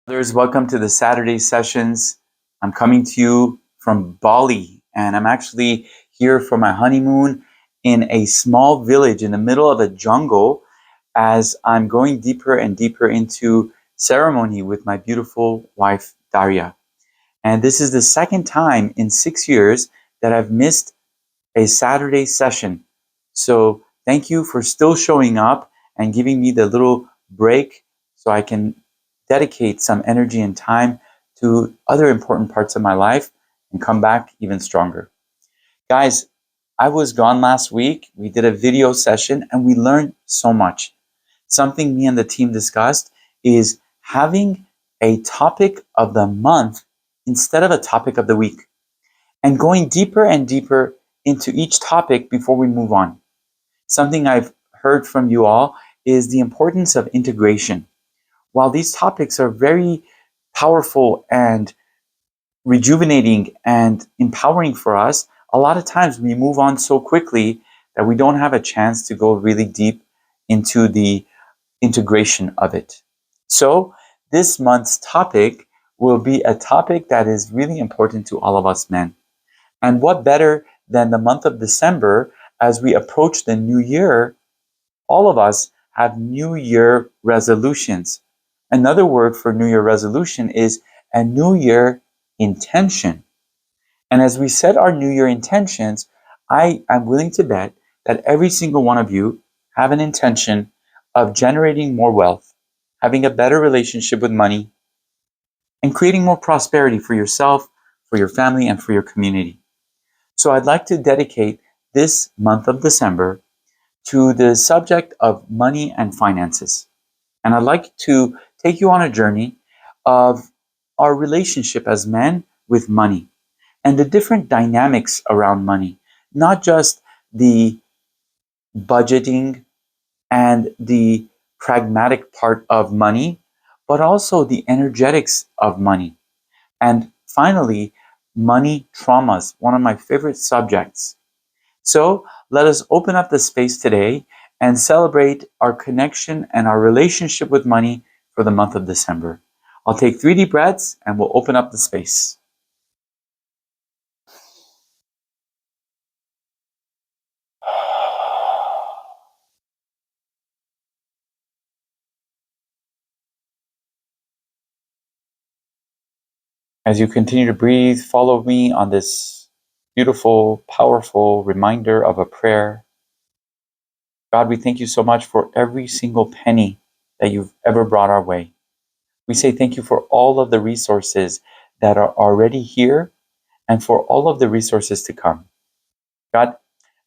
Brothers, welcome to the Saturday sessions. I'm coming to you from Bali, and I'm actually here for my honeymoon in a small village in the middle of a jungle as I'm going deeper and deeper into ceremony with my beautiful wife, Daria. And this is the second time in 6 years that I've missed a Saturday session. So thank you for still showing up and giving me the little break so I can dedicate some energy and time to other important parts of my life and come back even stronger. Guys, I was gone last week. We did a video session and we learned so much. Something me and the team discussed is having a topic of the month instead of a topic of the week and going deeper and deeper into each topic before we move on. Something I've heard from you all is the importance of integration. While these topics are very powerful and rejuvenating and empowering for us, a lot of times we move on so quickly that we don't have a chance to go really deep into the integration of it. So this month's topic will be a topic that is really important to all of us men. And what better than the month of December as we approach the new year? All of us have New Year resolutions. Another word for New Year resolution is a New Year intention. And as we set our New Year intentions, I am willing to bet that every single one of you have an intention of generating more wealth, having a better relationship with money, and creating more prosperity for yourself, for your family, and for your community. So I'd like to dedicate this month of December to the subject of money and finances. And I'd like to take you on a journey of our relationship as men with money and the different dynamics around money, not just the budgeting and the pragmatic part of money, but also the energetics of money. And finally, money traumas, one of my favorite subjects. So let us open up the space today and celebrate our connection and our relationship with money for the month of December. I'll take 3 deep breaths and we'll open up the space. As you continue to breathe, follow me on this beautiful, powerful reminder of a prayer. God, we thank you so much for every single penny that you've ever brought our way. We say thank you for all of the resources that are already here and for all of the resources to come. God,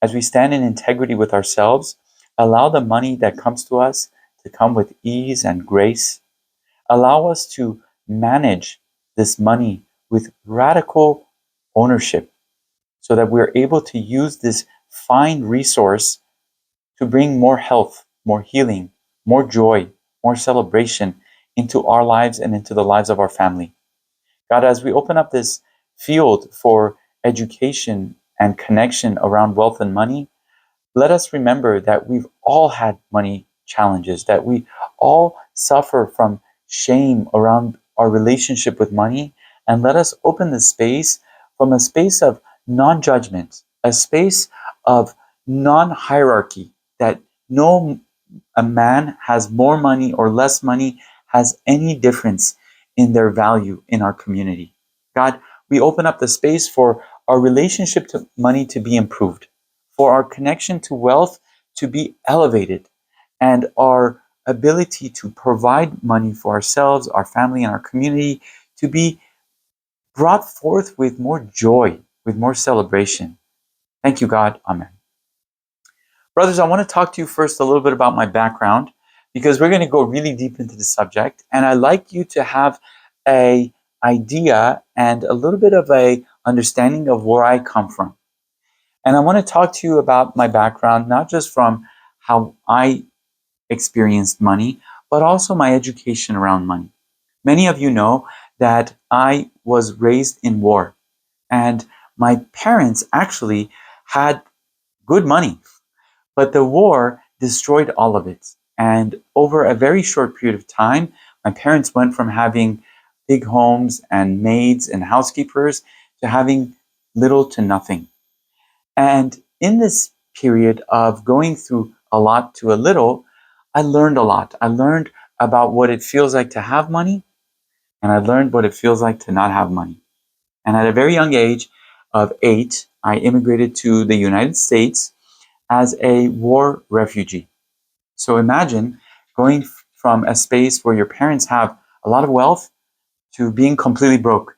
as we stand in integrity with ourselves, allow the money that comes to us to come with ease and grace. Allow us to manage this money with radical ownership so that we're able to use this fine resource to bring more health, more healing, more joy, more celebration into our lives and into the lives of our family. God, as we open up this field for education and connection around wealth and money, let us remember that we've all had money challenges, that we all suffer from shame around our relationship with money, and let us open the space from a space of non-judgment, a space of non-hierarchy, that no a man has more money or less money has any difference in their value in our community. God, we open up the space for our relationship to money to be improved, for our connection to wealth to be elevated, and our ability to provide money for ourselves, our family, and our community to be brought forth with more joy, with more celebration. Thank you, God. Amen. Brothers, I want to talk to you first a little bit about my background because we're going to go really deep into the subject, and I'd like you to have a idea and a little bit of a understanding of where I come from. And I want to talk to you about my background, not just from how I experienced money, but also my education around money. Many of you know that I was raised in war, and my parents actually had good money, but the war destroyed all of it. And over a very short period of time, My parents went from having big homes and maids and housekeepers to having little to nothing. And in this period of going through a lot to a little, I learned a lot. I learned about what it feels like to have money, and I learned what it feels like to not have money. And at a very young age of 8, I immigrated to the United States as a war refugee. So imagine going from a space where your parents have a lot of wealth to being completely broke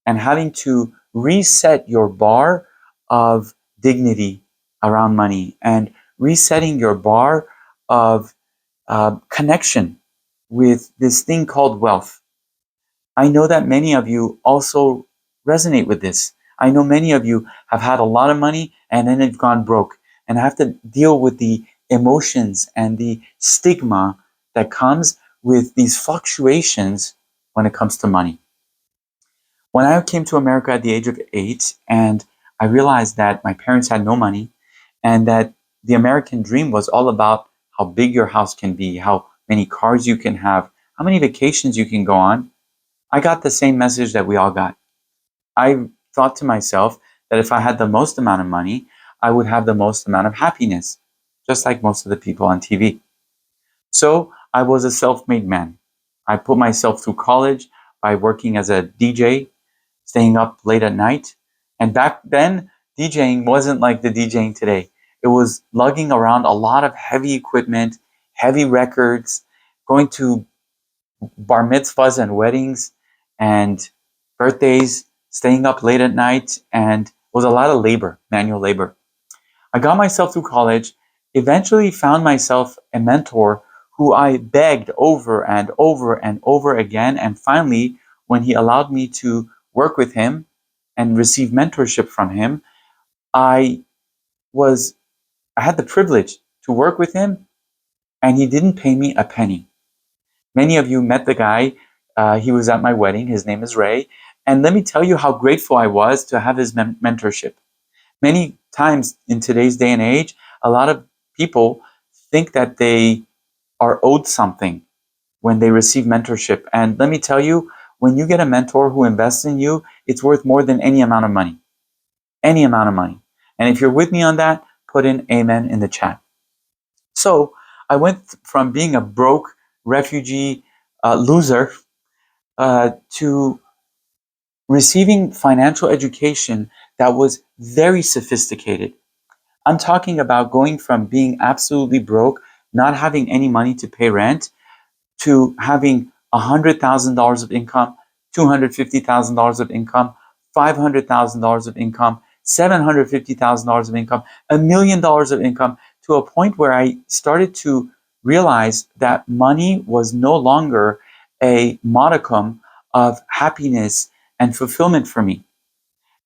and having to reset your bar of dignity around money and resetting your bar of connection with this thing called wealth. I know that many of you also resonate with this. I know many of you have had a lot of money and then it's gone broke and have to deal with the emotions and the stigma that comes with these fluctuations when it comes to money. When I came to America at the age of 8 and I realized that my parents had no money and that the American dream was all about how big your house can be, how many cars you can have, how many vacations you can go on, I got the same message that we all got. I thought to myself that if I had the most amount of money, I would have the most amount of happiness, just like most of the people on TV. So I was a self-made man. I put myself through college by working as a DJ, staying up late at night. And back then, DJing wasn't like the DJing today. It was lugging around a lot of heavy equipment, heavy records, going to bar mitzvahs and weddings and birthdays, staying up late at night, and it was a lot of labor, manual labor. I got myself through college, eventually found myself a mentor who I begged over and over and over again, and finally, when he allowed me to work with him and receive mentorship from him, I was I had the privilege to work with him, and he didn't pay me a penny. Many of you met the guy. He was at my wedding. His name is Ray. And let me tell you how grateful I was to have his mentorship. Many times in today's day and age, a lot of people think that they are owed something when they receive mentorship. And let me tell you, when you get a mentor who invests in you, it's worth more than any amount of money. Any amount of money. And if you're with me on that, put in amen in the chat. So I went from being a broke refugee loser to receiving financial education that was very sophisticated. I'm talking about going from being absolutely broke, not having any money to pay rent, to having $100,000 of income, $250,000 of income, $500,000 of income, $750,000 of income, $1,000,000 of income, to a point where I started to realize that money was no longer a modicum of happiness and fulfillment for me.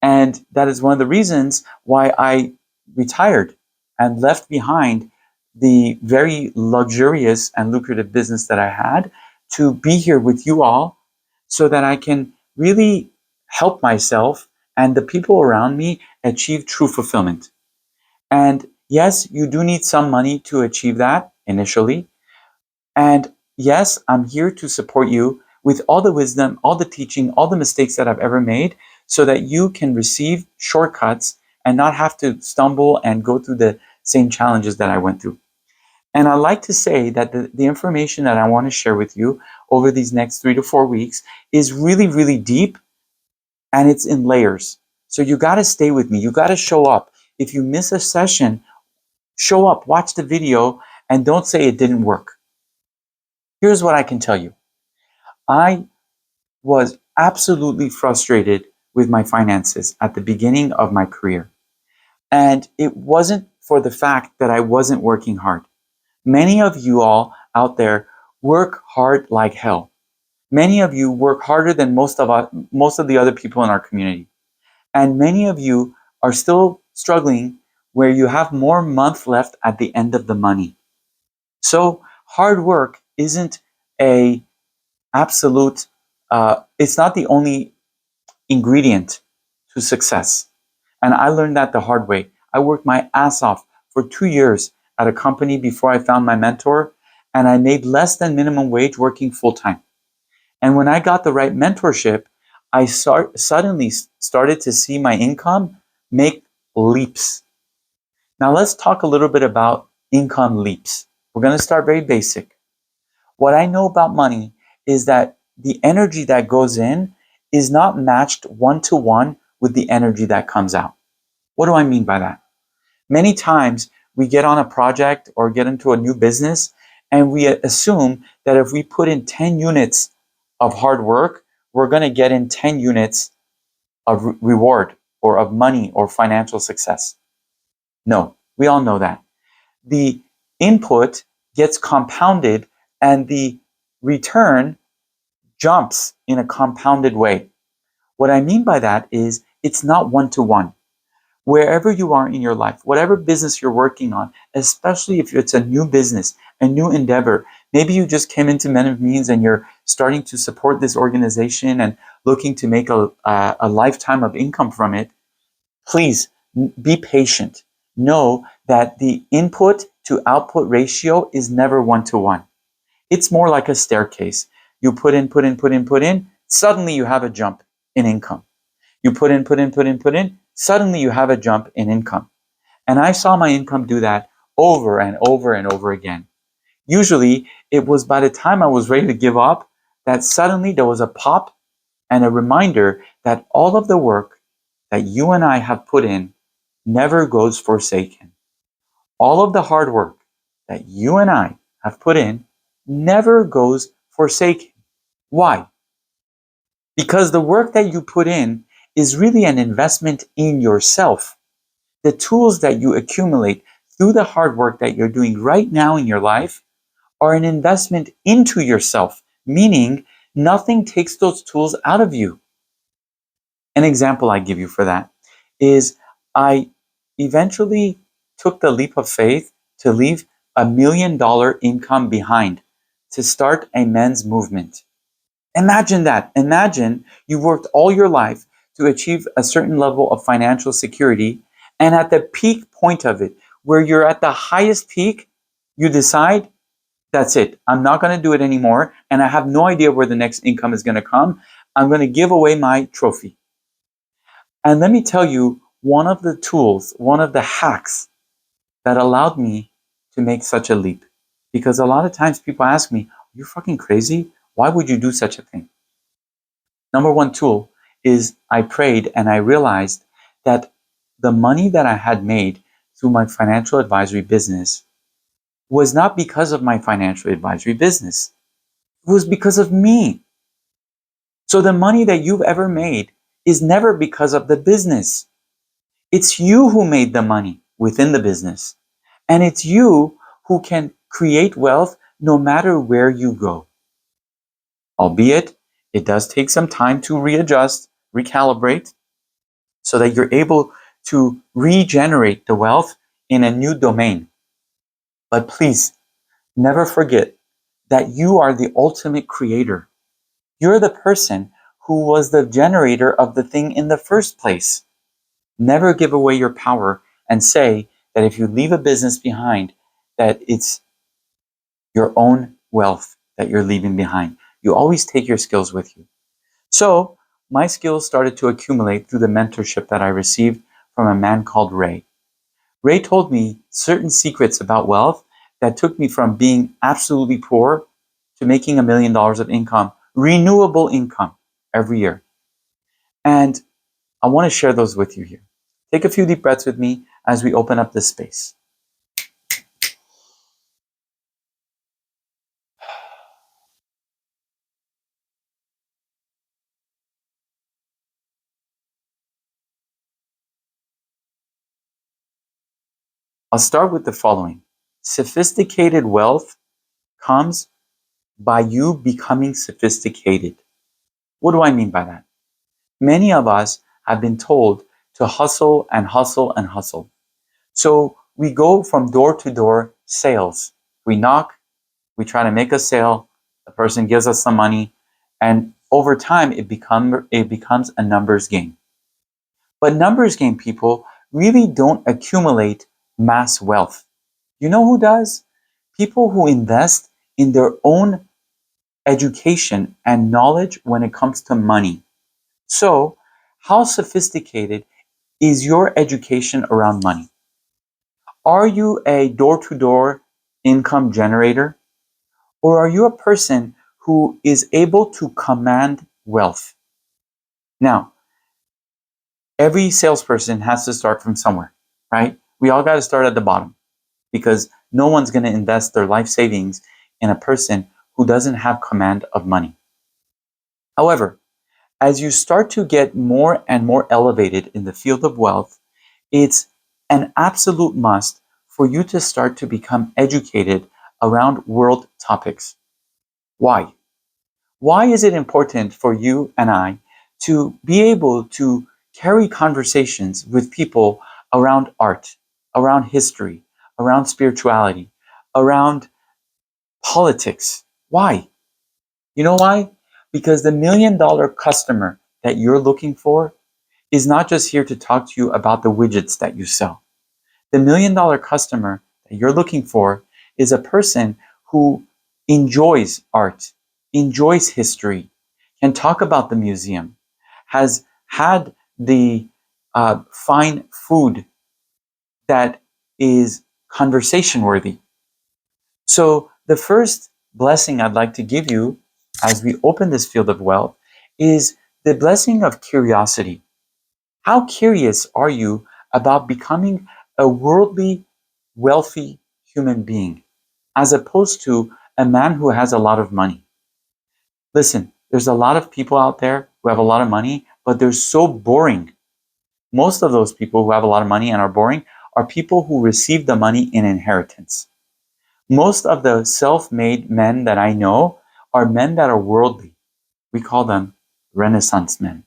And that is one of the reasons why I retired and left behind the very luxurious and lucrative business that I had to be here with you all so that I can really help myself and the people around me achieve true fulfillment. And yes, you do need some money to achieve that initially. And yes, I'm here to support you with all the wisdom, all the teaching, all the mistakes that I've ever made so that you can receive shortcuts and not have to stumble and go through the same challenges that I went through. And I like to say that the information that I want to share with you over these next 3 to 4 weeks is really, really deep and it's in layers. So you got to stay with me. You got to show up. If you miss a session, show up, watch the video, and don't say it didn't work. Here's what I can tell you. I was absolutely frustrated with my finances at the beginning of my career. And it wasn't for the fact that I wasn't working hard. Many of you all out there work hard like hell. Many of you work harder than most of the other people in our community. And many of you are still struggling where you have more month left at the end of the money. So hard work isn't a absolute, it's not the only ingredient to success. And I learned that the hard way. I worked my ass off for 2 years at a company before I found my mentor, and I made less than minimum wage working full time. And when I got the right mentorship, I suddenly started to see my income make leaps. Now let's talk a little bit about income leaps. We're going to start very basic. What I know about money is that the energy that goes in is not matched one-to-one with the energy that comes out. What do I mean by that? Many times we get on a project or get into a new business and we assume that if we put in 10 units of hard work, we're going to get in 10 units of reward or of money or financial success. No, we all know that. The input gets compounded and the return jumps in a compounded way. What I mean by that is it's not one-to-one. Wherever you are in your life, whatever business you're working on, especially if it's a new business, a new endeavor, maybe you just came into Men of Means and you're starting to support this organization and looking to make a lifetime of income from it, please be patient. Know that the input to output ratio is never one-to-one. It's more like a staircase. You put in, put in, put in, put in, suddenly you have a jump in income. You put in, put in, put in, put in, suddenly you have a jump in income. And I saw my income do that over and over and over again. Usually, it was by the time I was ready to give up that suddenly there was a pop and a reminder that all of the work that you and I have put in never goes forsaken. All of the hard work that you and I have put in never goes forsaken. Why? Because the work that you put in is really an investment in yourself. The tools that you accumulate through the hard work that you're doing right now in your life are an investment into yourself, meaning nothing takes those tools out of you. An example I give you for that is I eventually took the leap of faith to leave $1 million income behind to start a men's movement. Imagine that. Imagine you worked all your life to achieve a certain level of financial security, and at the peak point of it, where you're at the highest peak, you decide, that's it. I'm not going to do it anymore, and I have no idea where the next income is going to come. I'm going to give away my trophy. And let me tell you, one of the tools, one of the hacks that allowed me to make such a leap. Because a lot of times people ask me, are you fucking crazy? Why would you do such a thing? Number one tool is I prayed and I realized that the money that I had made through my financial advisory business was not because of my financial advisory business. It was because of me. So the money that you've ever made is never because of the business. It's you who made the money within the business. And it's you who can create wealth no matter where you go. Albeit, it does take some time to readjust, recalibrate, so that you're able to regenerate the wealth in a new domain. But please, never forget that you are the ultimate creator. You're the person who was the generator of the thing in the first place. Never give away your power and say that if you leave a business behind, that it's your own wealth that you're leaving behind. You always take your skills with you. So my skills started to accumulate through the mentorship that I received from a man called Ray. Ray told me certain secrets about wealth that took me from being absolutely poor to making $1 million of income, renewable income every year. And I want to share those with you here. Take a few deep breaths with me as we open up this space. I'll start with the following. Sophisticated wealth comes by you becoming sophisticated. What do I mean by that? Many of us have been told to hustle and hustle and hustle. So we go from door to door sales. We knock, we try to make a sale, the person gives us some money, and over time it becomes a numbers game. But numbers game people really don't accumulate mass wealth. You know who does? People who invest in their own education and knowledge when it comes to money. So, how sophisticated is your education around money? Are you a door to door income generator? Or are you a person who is able to command wealth? Now, every salesperson has to start from somewhere, right? We all got to start at the bottom because no one's going to invest their life savings in a person who doesn't have command of money. However, as you start to get more and more elevated in the field of wealth, it's an absolute must for you to start to become educated around world topics. Why? Why is it important for you and I to be able to carry conversations with people around art, around history, around spirituality, around politics? Why? You know why? Because the $1 million customer that you're looking for is not just here to talk to you about the widgets that you sell. The $1 million customer that you're looking for is a person who enjoys art, enjoys history, can talk about the museum, has had the fine food that is conversation worthy. So, the first blessing I'd like to give you as we open this field of wealth is the blessing of curiosity. How curious are you about becoming a worldly, wealthy human being as opposed to a man who has a lot of money? Listen, there's a lot of people out there who have a lot of money, but they're so boring. Most of those people who have a lot of money and are boring are people who receive the money in inheritance. Most of the self-made men that I know are men that are worldly. We call them Renaissance men.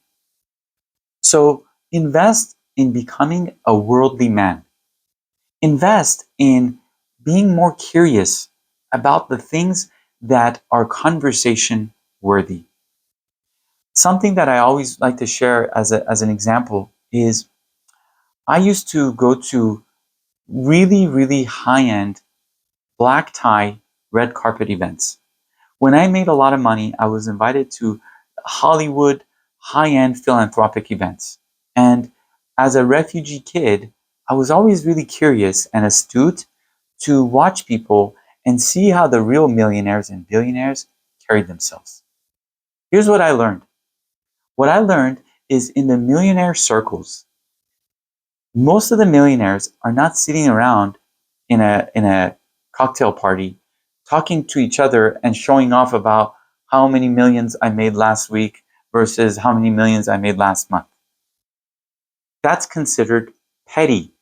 So invest in becoming a worldly man. Invest in being more curious about the things that are conversation worthy. Something that I always like to share as an example is I used to go to really, really high-end black tie red carpet events. When I made a lot of money, I was invited to Hollywood high-end philanthropic events. And as a refugee kid, I was always really curious and astute to watch people and see how the real millionaires and billionaires carried themselves. Here's what I learned. What I learned is in the millionaire circles, most of the millionaires are not sitting around in a cocktail party talking to each other and showing off about how many millions I made last week versus how many millions I made last month. That's considered petty.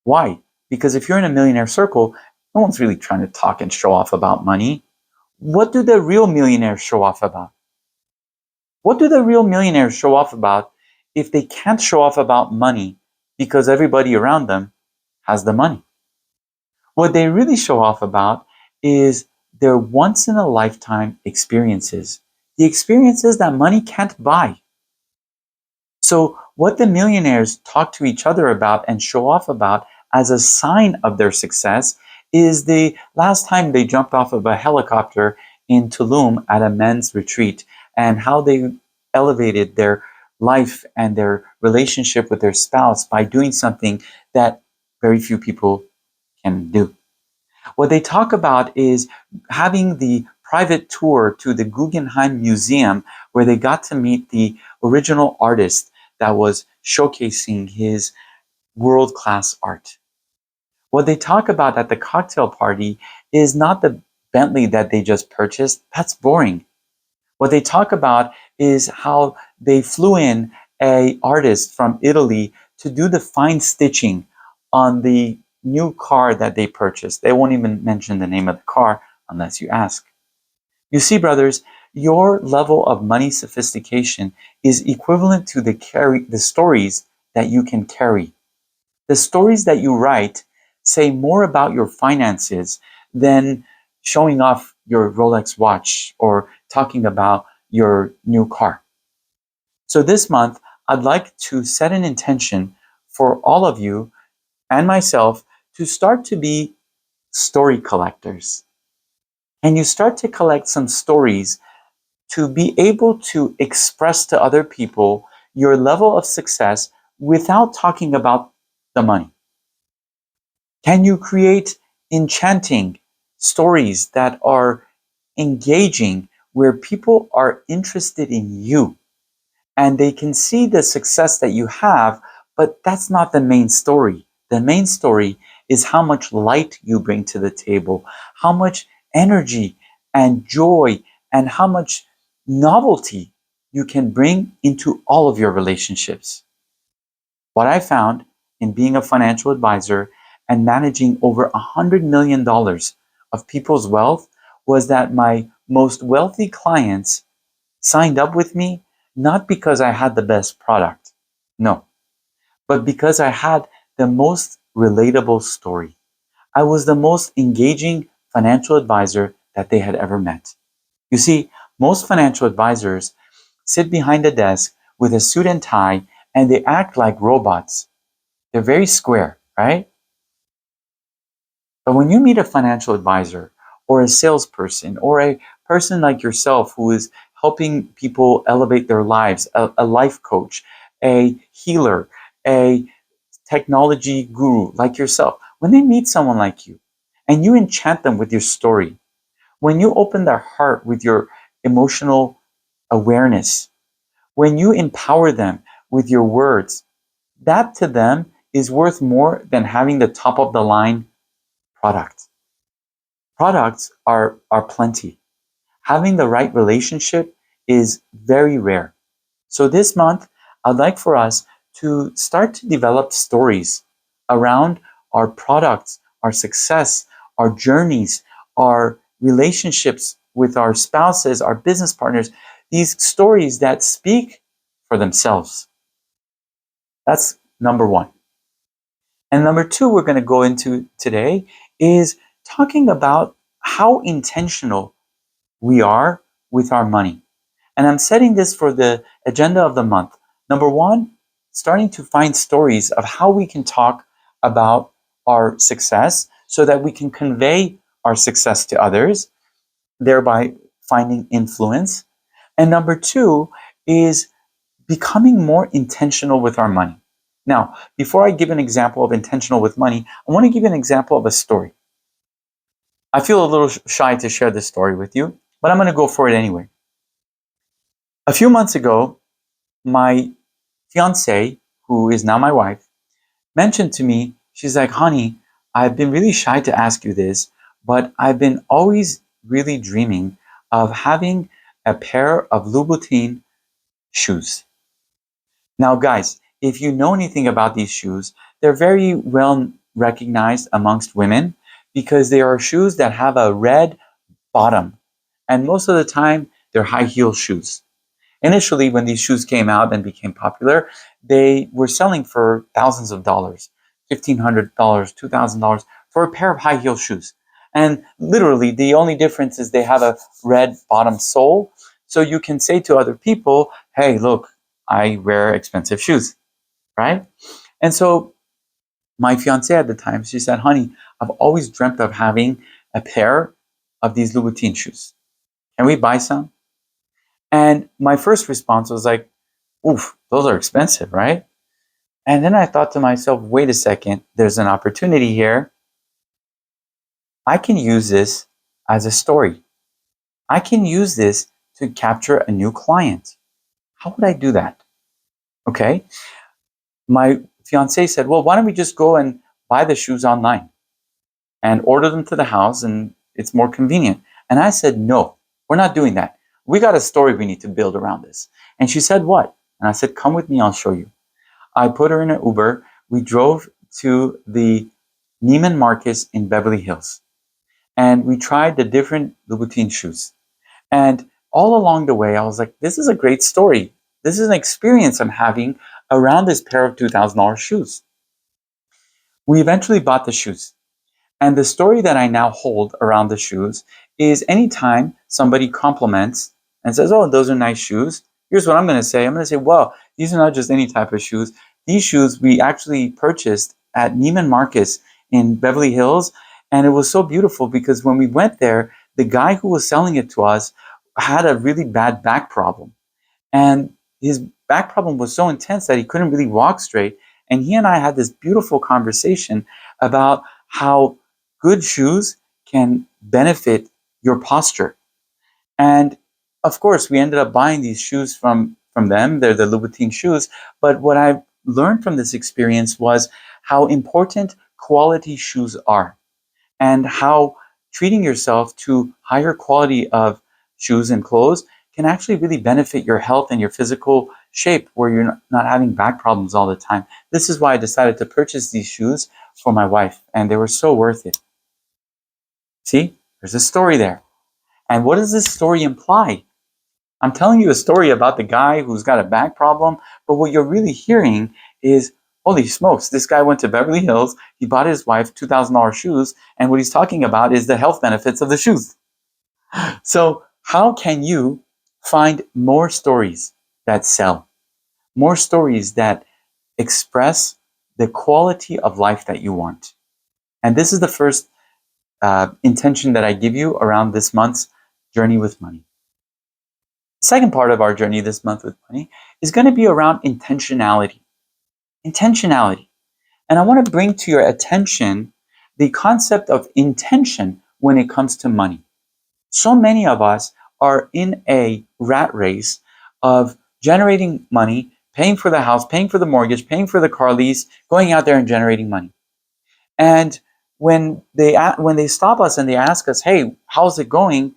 Why? Because if you're in a millionaire circle, no one's really trying to talk and show off about money. What do the real millionaires show off about? What do the real millionaires show off about if they can't show off about money because everybody around them has the money? What they really show off about is their once in a lifetime experiences, the experiences that money can't buy. So, what the millionaires talk to each other about and show off about as a sign of their success is the last time they jumped off of a helicopter in Tulum at a men's retreat and how they elevated their life and their relationship with their spouse by doing something that very few people can do. What they talk about is having the private tour to the Guggenheim Museum where they got to meet the original artist that was showcasing his world-class art. What they talk about at the cocktail party is not the Bentley that they just purchased. That's boring. What they talk about is how they flew in an artist from Italy to do the fine stitching on the new car that they purchased. They won't even mention the name of the car unless you ask. You see, brothers, your level of money sophistication is equivalent to the stories that you can carry. The stories that you write say more about your finances than showing off your Rolex watch or talking about your new car. So this month, I'd like to set an intention for all of you and myself to start to be story collectors. and you start to collect some stories to be able to express to other people your level of success without talking about the money? Can you create enchanting stories that are engaging, where people are interested in you and they can see the success that you have, but that's not the main story. The main story is how much light you bring to the table, how much energy and joy, and how much novelty you can bring into all of your relationships. What I found in being a financial advisor and managing over $100 million of people's wealth was that my most wealthy clients signed up with me not because I had the best product, no, but because I had the most relatable story. I was the most engaging financial advisor that they had ever met. You see, most financial advisors sit behind a desk with a suit and tie and they act like robots. They're very square, right? But when you meet a financial advisor or a salesperson or a person like yourself who is helping people elevate their lives, a life coach, a healer, a technology guru like yourself, when they meet someone like you and you enchant them with your story, when you open their heart with your emotional awareness, when you empower them with your words, that to them is worth more than having the top of the line product. Products are plenty. Having the right relationship is very rare. So this month, I'd like for us to start to develop stories around our products, our success, our journeys, our relationships with our spouses, our business partners, these stories that speak for themselves. That's number one. And number two, we're going to go into today is talking about how intentional we are with our money. And I'm setting this for the agenda of the month. Number one, starting to find stories of how we can talk about our success so that we can convey our success to others, thereby finding influence. And number two is becoming more intentional with our money. Now, before I give an example of intentional with money, I want to give you an example of a story. I feel a little shy to share this story with you, but I'm going to go for it anyway. A few months ago, my fiance, who is now my wife, mentioned to me, she's like, honey, I've been really shy to ask you this, but I've been always really dreaming of having a pair of Louboutin shoes. Now, guys, if you know anything about these shoes, they're very well recognized amongst women because they are shoes that have a red bottom. And most of the time, they're high heel shoes. Initially, when these shoes came out and became popular, they were selling for thousands of dollars, $1,500, $2,000 for a pair of high heel shoes. And literally, the only difference is they have a red bottom sole. So you can say to other people, hey, look, I wear expensive shoes, right? And so my fiance at the time, she said, honey, I've always dreamt of having a pair of these Louboutin shoes. Can we buy some? And my first response was like, oof, those are expensive, right? And then I thought to myself, wait a second, there's an opportunity here. I can use this as a story. I can use this to capture a new client. How would I do that? Okay. My fiance said, well, why don't we just go and buy the shoes online and order them to the house and it's more convenient. And I said, no, we're not doing that. We got a story we need to build around this. And she said, what? And I said, come with me, I'll show you. I put her in an Uber. We drove to the Neiman Marcus in Beverly Hills. And we tried the different Louboutin shoes. And all along the way, I was like, this is a great story. This is an experience I'm having around this pair of $2,000 shoes. We eventually bought the shoes. And the story that I now hold around the shoes is anytime somebody compliments and says, oh, those are nice shoes, here's what I'm going to say. I'm going to say, well, these are not just any type of shoes. These shoes we actually purchased at Neiman Marcus in Beverly Hills. And it was so beautiful because when we went there, the guy who was selling it to us had a really bad back problem. And his back problem was so intense that he couldn't really walk straight. And he and I had this beautiful conversation about how good shoes can benefit your posture. And of course, we ended up buying these shoes from them. They're the Louboutin shoes. But what I learned from this experience was how important quality shoes are, and how treating yourself to higher quality of shoes and clothes can actually really benefit your health and your physical shape, where you're not having back problems all the time. This is why I decided to purchase these shoes for my wife, and they were so worth it. See, there's a story there. And what does this story imply? I'm telling you a story about the guy who's got a back problem, but what you're really hearing is, holy smokes, this guy went to Beverly Hills, he bought his wife $2,000 shoes, and what he's talking about is the health benefits of the shoes. So how can you find more stories that sell, more stories that express the quality of life that you want? And this is the first intention that I give you around this month's journey with money. The second part of our journey this month with money is going to be around intentionality. Intentionality. And I want to bring to your attention the concept of intention when it comes to money. So many of us are in a rat race of generating money, paying for the house, paying for the mortgage, paying for the car lease, going out there and generating money. And when they stop us and they ask us, hey, how's it going?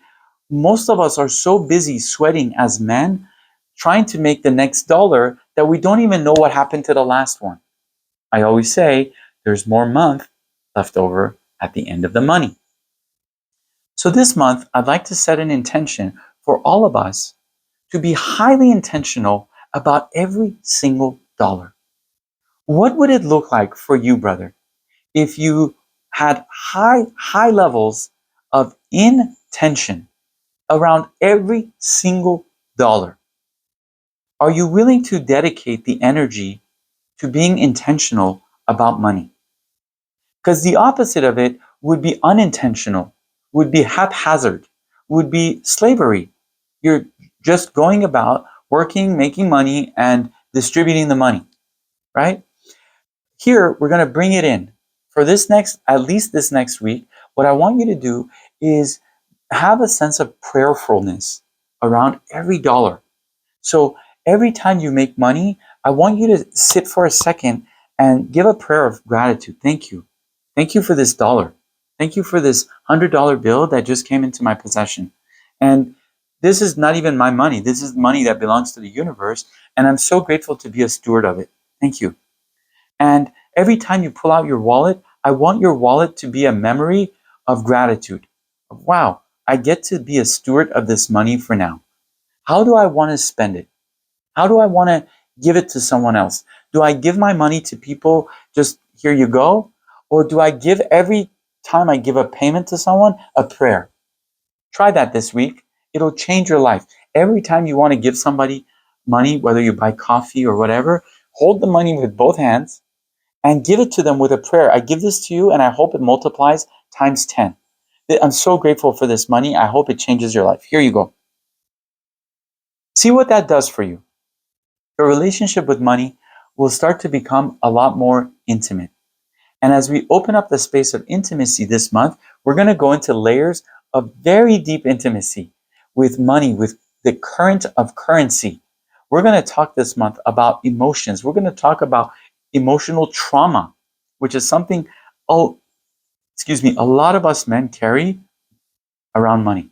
Most of us are so busy sweating as men, trying to make the next dollar, that we don't even know what happened to the last one. I always say there's more month left over at the end of the money. So this month, I'd like to set an intention for all of us to be highly intentional about every single dollar. What would it look like for you, brother, if you had high levels of intention around every single dollar? Are you willing to dedicate the energy to being intentional about money? Because the opposite of it would be unintentional, would be haphazard, would be slavery. You're just going about working, making money, and distributing the money, right? Here, we're going to bring it in. For at least this next week, what I want you to do is have a sense of prayerfulness around every dollar. So every time you make money, I want you to sit for a second and give a prayer of gratitude. Thank you. Thank you for this dollar. Thank you for this $100 bill that just came into my possession. And this is not even my money. This is money that belongs to the universe. And I'm so grateful to be a steward of it. Thank you. And every time you pull out your wallet, I want your wallet to be a memory of gratitude. Wow, I get to be a steward of this money for now. How do I want to spend it? How do I want to give it to someone else? Do I give my money to people, just here you go? Or do I give, every time I give a payment to someone, a prayer? Try that this week. It'll change your life. Every time you want to give somebody money, whether you buy coffee or whatever, hold the money with both hands and give it to them with a prayer. I give this to you and I hope it multiplies times 10. I'm so grateful for this money. I hope it changes your life. Here you go. See what that does for you. Your relationship with money will start to become a lot more intimate. And as we open up the space of intimacy this month, we're going to go into layers of very deep intimacy with money, with the current of currency. We're going to talk this month about emotions. We're going to talk about emotional trauma, which is something, a lot of us men carry around money.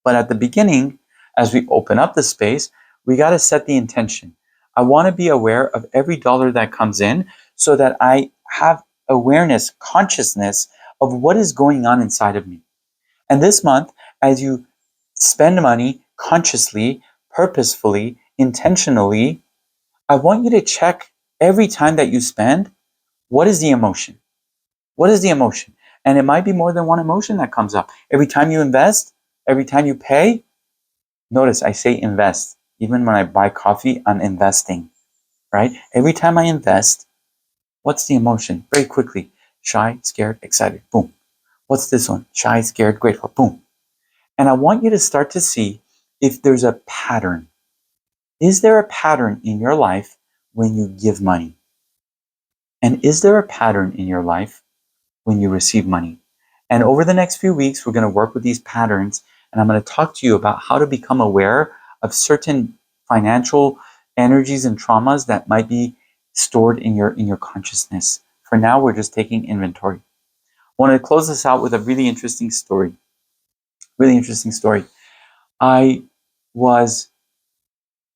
But at the beginning, as we open up the space, we got to set the intention. I want to be aware of every dollar that comes in so that I have awareness, consciousness of what is going on inside of me. And this month, as you spend money consciously, purposefully, intentionally, I want you to check every time that you spend, what is the emotion? What is the emotion? And it might be more than one emotion that comes up. Every time you invest, every time you pay, notice I say invest. Even when I buy coffee, I'm investing, right? Every time I invest, what's the emotion? Very quickly, shy, scared, excited, boom. What's this one? Shy, scared, grateful. Boom. And I want you to start to see if there's a pattern. Is there a pattern in your life when you give money? And is there a pattern in your life when you receive money? And over the next few weeks, we're going to work with these patterns. And I'm going to talk to you about how to become aware of certain financial energies and traumas that might be stored in your consciousness. For now, we're just taking inventory. I want to close this out with a really interesting story. Really interesting story. I was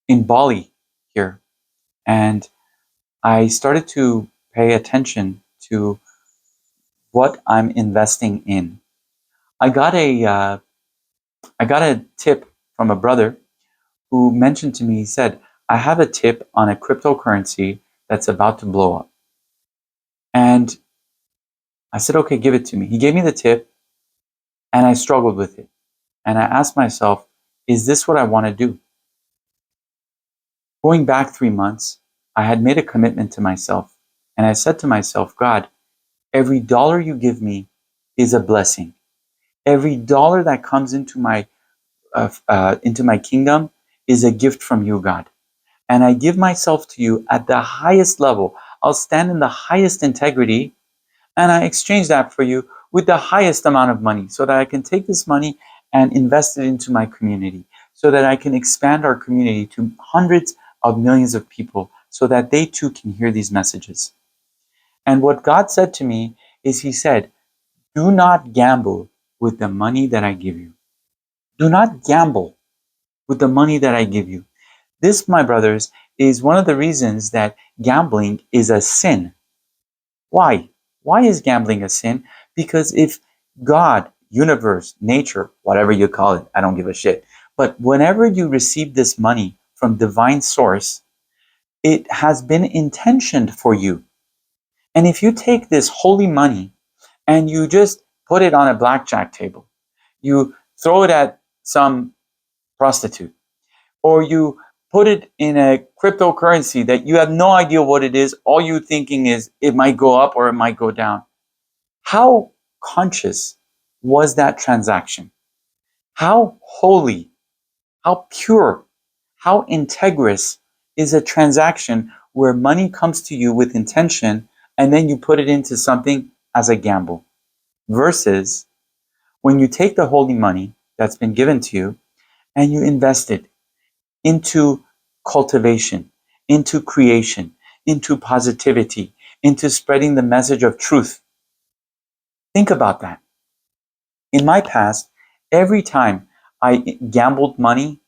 in Bali here, and I started to pay attention to what I'm investing in. I got a tip from a brother who mentioned to me. He said, "I have a tip on a cryptocurrency that's about to blow up." And I said, "Okay, give it to me." He gave me the tip, and I struggled with it. And I asked myself, "Is this what I want to do?" Going back 3 months, I had made a commitment to myself, and I said to myself, "God, every dollar you give me is a blessing. Every dollar that comes into my kingdom is a gift from you, God. And I give myself to you at the highest level. I'll stand in the highest integrity, and I exchange that for you with the highest amount of money so that I can take this money and invest it into my community, so that I can expand our community to hundreds of millions of people so that they too can hear these messages." And what God said to me is, He said, "Do not gamble with the money that I give you. Do not gamble with the money that I give you." This, my brothers, is one of the reasons that gambling is a sin. Why? Why is gambling a sin? Because if God, universe, nature, whatever you call it, I don't give a shit. But whenever you receive this money from divine source, it has been intentioned for you. And if you take this holy money and you just put it on a blackjack table, you throw it at some prostitute, or you put it in a cryptocurrency that you have no idea what it is, all you thinking is it might go up or it might go down. How conscious was that transaction? How holy, how pure, how integrous is a transaction where money comes to you with intention and then you put it into something as a gamble? Versus when you take the holy money that's been given to you and you invest it into cultivation, into creation, into positivity, into spreading the message of truth. Think about that. In my past, every time I gambled money,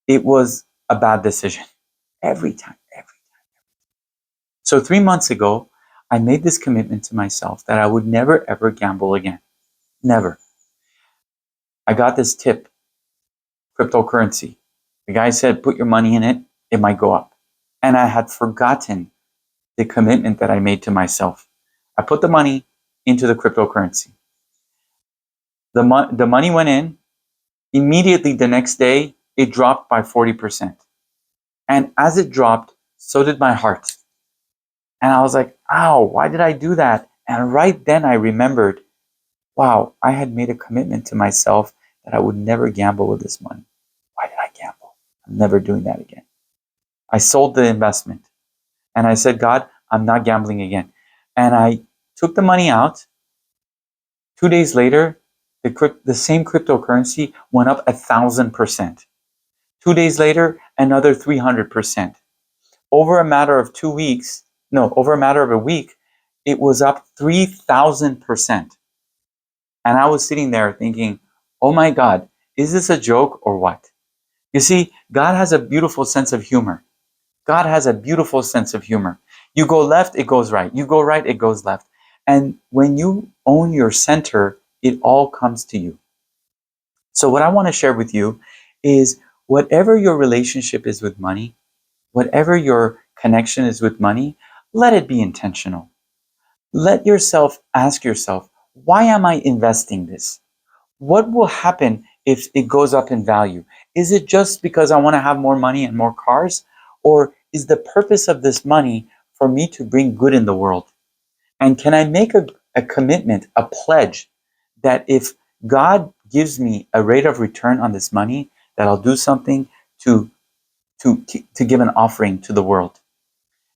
it was a bad decision. Every time, every time. So 3 months ago, I made this commitment to myself that I would never ever gamble again. Never. I got this tip, cryptocurrency. The guy said, put your money in it, it might go up. And I had forgotten the commitment that I made to myself. I put the money into the cryptocurrency. The money went in. Immediately the next day, it dropped by 40%. And as it dropped, so did my heart. And I was like, ow, why did I do that? And right then I remembered, wow, I had made a commitment to myself that I would never gamble with this money. Why did I gamble? I'm never doing that again. I sold the investment. And I said, God, I'm not gambling again. And I took the money out. 2 days later, the same cryptocurrency went up 1,000%. 2 days later, another 300%. Over a matter of 2 weeks, no, over a matter of a week, it was up 3,000%. And I was sitting there thinking, oh my God, is this a joke or what? You see, God has a beautiful sense of humor. God has a beautiful sense of humor. You go left, it goes right. You go right, it goes left. And when you own your center, it all comes to you. So what I want to share with you is whatever your relationship is with money, whatever your connection is with money, let it be intentional. Let yourself ask yourself, why am I investing this? What will happen if it goes up in value? Is it just because I want to have more money and more cars? Or is the purpose of this money for me to bring good in the world? And can I make a commitment, a pledge that if God gives me a rate of return on this money, that I'll do something to give an offering to the world.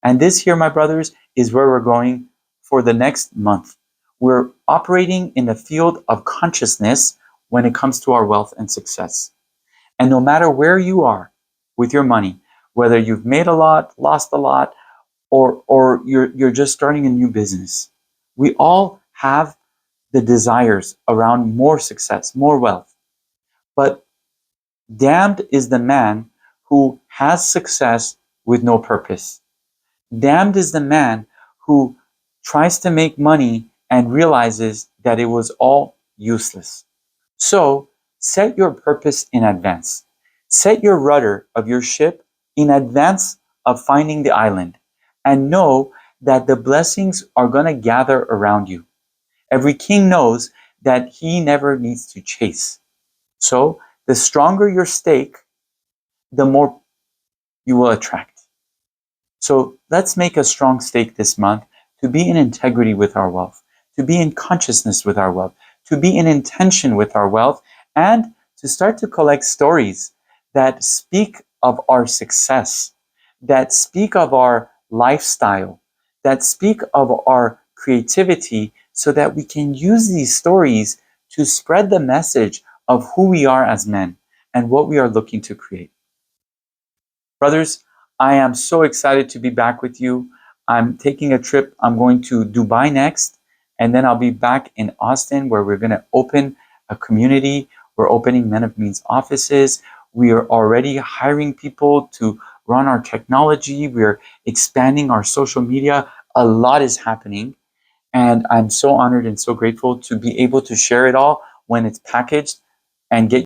And this here, my brothers, is where we're going for the next month. We're operating in the field of consciousness when it comes to our wealth and success. And no matter where you are with your money, whether you've made a lot, lost a lot, or you're just starting a new business, we all have the desires around more success, more wealth. But damned is the man who has success with no purpose. Damned is the man who tries to make money and realizes that it was all useless. So set your purpose in advance. Set your rudder of your ship in advance of finding the island, and know that the blessings are going to gather around you. Every king knows that he never needs to chase. So the stronger your stake, the more you will attract. So let's make a strong stake this month to be in integrity with our wealth, to be in consciousness with our wealth, to be in intention with our wealth, and to start to collect stories that speak of our success, that speak of our lifestyle, that speak of our creativity, so that we can use these stories to spread the message of who we are as men and what we are looking to create. Brothers, I am so excited to be back with you. I'm taking a trip. I'm going to Dubai next, and then I'll be back in Austin, where we're going to open a community. We're opening Men of Means offices. We are already hiring people to run our technology. We're expanding our social media. A lot is happening, and I'm so honored and so grateful to be able to share it all when it's packaged and get